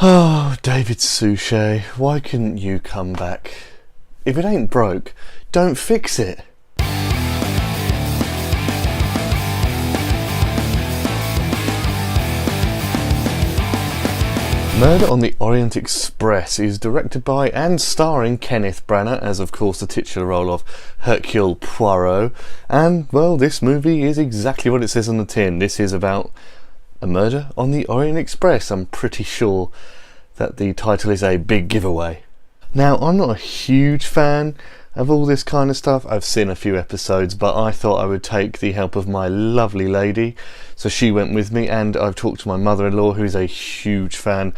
Oh, David Suchet, why couldn't you come back? If it ain't broke, don't fix it. Murder on the Orient Express is directed by and starring Kenneth Branagh as, of course, the titular role of Hercule Poirot. And, well, this movie is exactly what it says on the tin. This is about a murder on the Orient Express. I'm pretty sure that the title is a big giveaway. Now, I'm not a huge fan of all this kind of stuff. I've seen a few episodes, but I thought I would take the help of my lovely lady, so she went with me, and I've talked to my mother-in-law, who's a huge fan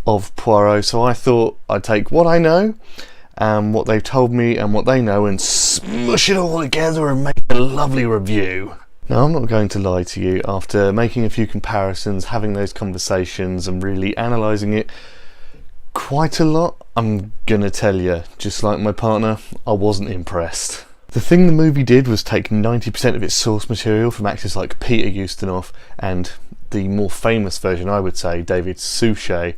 of Poirot, so I thought I'd take what I know and what they've told me and what they know and smush it all together and make a lovely review. Now, I'm not going to lie to you. After making a few comparisons, having those conversations and really analysing it quite a lot, I'm gonna tell you, just like my partner, I wasn't impressed. The thing the movie did was take 90% of its source material from actors like Peter Ustinov and the more famous version, I would say, David Suchet.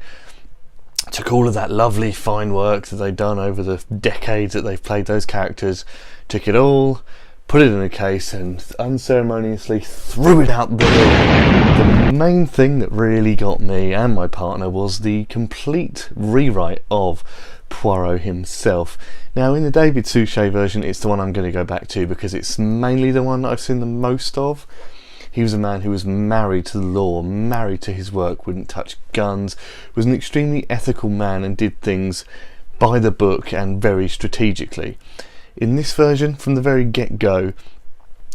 Took all of that lovely fine work that they've done over the decades that they've played those characters, took it all, put it in a case and unceremoniously threw it out the door. The main thing that really got me and my partner was the complete rewrite of Poirot himself. Now, in the David Suchet version, it's the one I'm going to go back to because it's mainly the one that I've seen the most of. He was a man who was married to the law, married to his work, wouldn't touch guns, was an extremely ethical man and did things by the book and very strategically. In this version, from the very get-go,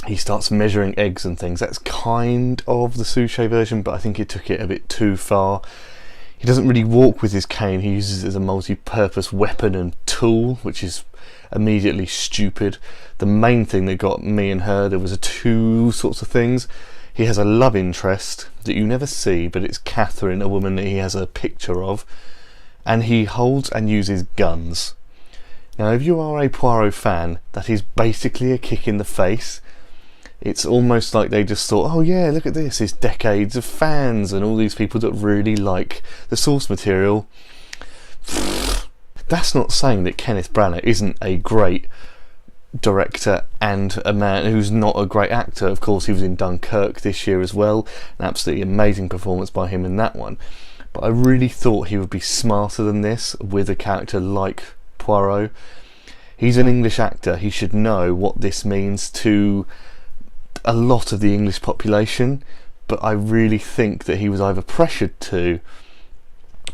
he starts measuring eggs and things. That's kind of the Suchet version, but I think he took it a bit too far. He doesn't really walk with his cane. He uses it as a multi-purpose weapon and tool, which is immediately stupid. The main thing that got me and her, there was two sorts of things. He has a love interest that you never see, but it's Catherine, a woman that he has a picture of, and he holds and uses guns. Now, if you are a Poirot fan, that is basically a kick in the face. It's almost like they just thought, oh yeah, look at this, it's decades of fans and all these people that really like the source material. That's not saying that Kenneth Branagh isn't a great director and a man who's not a great actor. Of course, he was in Dunkirk this year as well, an absolutely amazing performance by him in that one. But I really thought he would be smarter than this with a character like Poirot. He's an English actor. He should know what this means to a lot of the English population, but I really think that he was either pressured to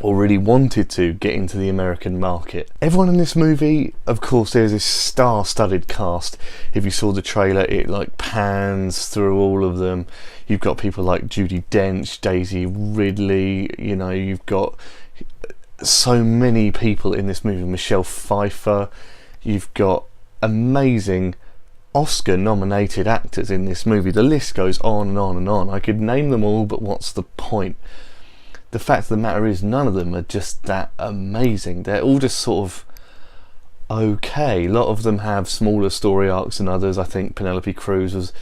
or really wanted to get into the American market. Everyone in this movie, of course, there's this star-studded cast. If you saw the trailer, it like pans through all of them. You've got people like Judi Dench, Daisy Ridley, you know, you've got so many people in this movie. Michelle Pfeiffer, you've got amazing Oscar-nominated actors in this movie. The list goes on and on and on. I could name them all, but what's the point? The fact of the matter is, none of them are just that amazing. They're all just sort of okay. A lot of them have smaller story arcs than others. I think Penelope Cruz was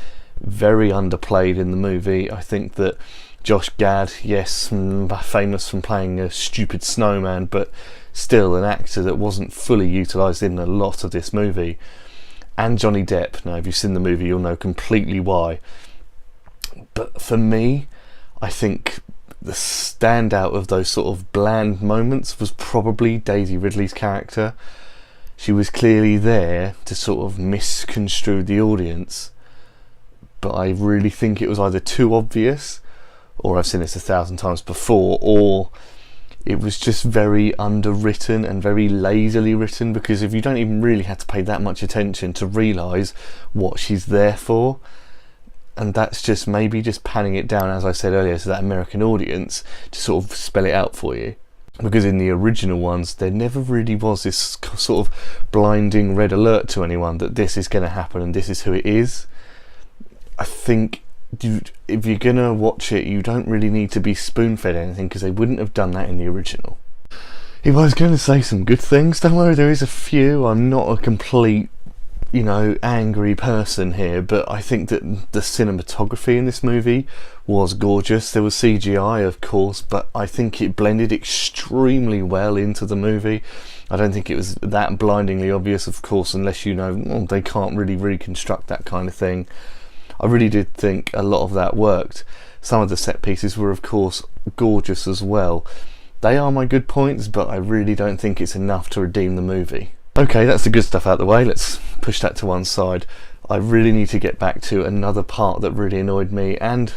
very underplayed in the movie. I think that Josh Gad, yes, famous from playing a stupid snowman, but still an actor that wasn't fully utilised in a lot of this movie. And Johnny Depp. Now, if you've seen the movie, you'll know completely why. But for me, I think the standout of those sort of bland moments was probably Daisy Ridley's character. She was clearly there to sort of misconstrue the audience, but I really think it was either too obvious, or I've seen this 1,000 times before, or it was just very underwritten and very lazily written, because if you don't even really have to pay that much attention to realise what she's there for, and that's just maybe just panning it down, as I said earlier, to that American audience to sort of spell it out for you. Because in the original ones, there never really was this sort of blinding red alert to anyone that this is going to happen and this is who it is. I think if you're going to watch it, you don't really need to be spoon-fed anything, because they wouldn't have done that in the original. If I was going to say some good things, don't worry, there is a few. I'm not a complete, you know, angry person here, but I think that the cinematography in this movie was gorgeous. There was CGI, of course, but I think it blended extremely well into the movie. I don't think it was that blindingly obvious, of course, unless you know, well, they can't really reconstruct that kind of thing. I really did think a lot of that worked. Some of the set pieces were, of course, gorgeous as well. They are my good points, but I really don't think it's enough to redeem the movie. Okay, that's the good stuff out of the way. Let's push that to one side. I really need to get back to another part that really annoyed me, and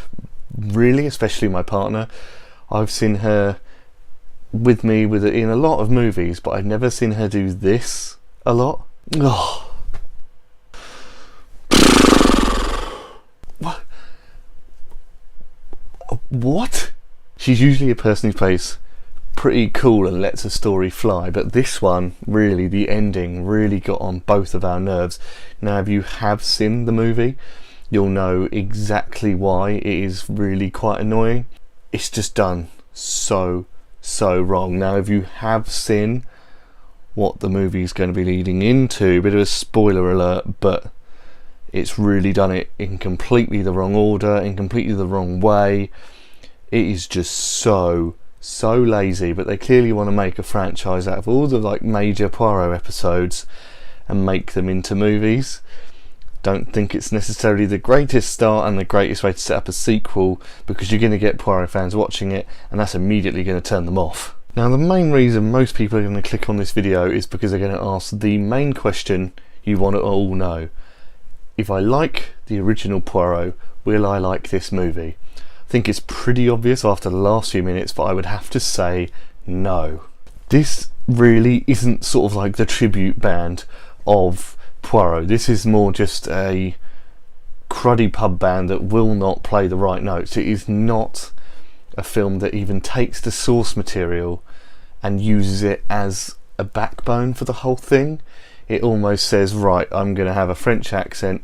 really especially my partner. I've seen her with me in a lot of movies, but I've never seen her do this a lot. Oh. What? She's usually a person who plays pretty cool and lets a story fly, but this one, really, the ending really got on both of our nerves. Now, if you have seen the movie, you'll know exactly why it is really quite annoying. It's just done so wrong. Now, if you have seen what the movie is going to be leading into, bit of a spoiler alert, but it's really done it in completely the wrong order, in completely the wrong way. It is just so lazy, but they clearly want to make a franchise out of all the like major Poirot episodes and make them into movies. Don't think it's necessarily the greatest start and the greatest way to set up a sequel, because you're going to get Poirot fans watching it and that's immediately going to turn them off. Now, the main reason most people are going to click on this video is because they're going to ask the main question you want to all know. If I like the original Poirot, will I like this movie? I think it's pretty obvious after the last few minutes, but I would have to say no. This really isn't sort of like the tribute band of Poirot. This is more just a cruddy pub band that will not play the right notes. It is not a film that even takes the source material and uses it as a backbone for the whole thing. It almost says, right, I'm going to have a French accent,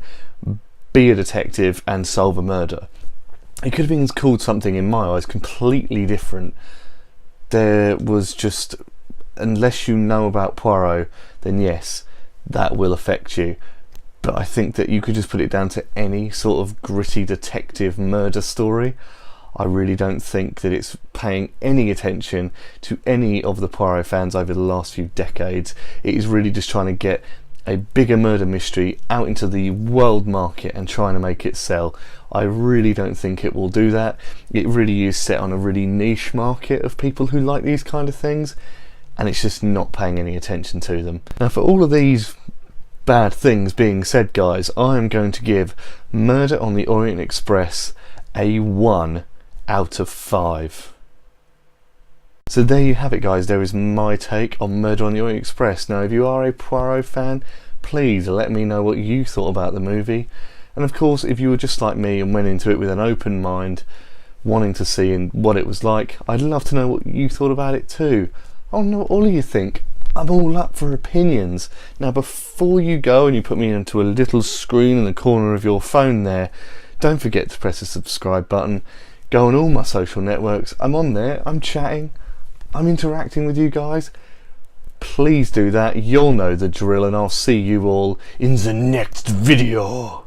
be a detective and solve a murder. It could have been called something, in my eyes, completely different. There was just, unless you know about Poirot, then yes, that will affect you. But I think that you could just put it down to any sort of gritty detective murder story. I really don't think that it's paying any attention to any of the Poirot fans over the last few decades. It is really just trying to get a bigger murder mystery out into the world market and trying to make it sell. I really don't think it will do that. It really is set on a really niche market of people who like these kind of things, and it's just not paying any attention to them. Now, for all of these bad things being said, guys, I am going to give Murder on the Orient Express a 1 out of 5. So there you have it, guys. There is my take on Murder on the Orient Express. Now, if you are a Poirot fan, please let me know what you thought about the movie. And of course, if you were just like me and went into it with an open mind, wanting to see what it was like, I'd love to know what you thought about it too. I want to know what all of you think. I'm all up for opinions. Now, before you go and you put me into a little screen in the corner of your phone there, don't forget to press the subscribe button. Go on all my social networks. I'm on there. I'm chatting. I'm interacting with you guys. Please do that. You'll know the drill, and I'll see you all in the next video.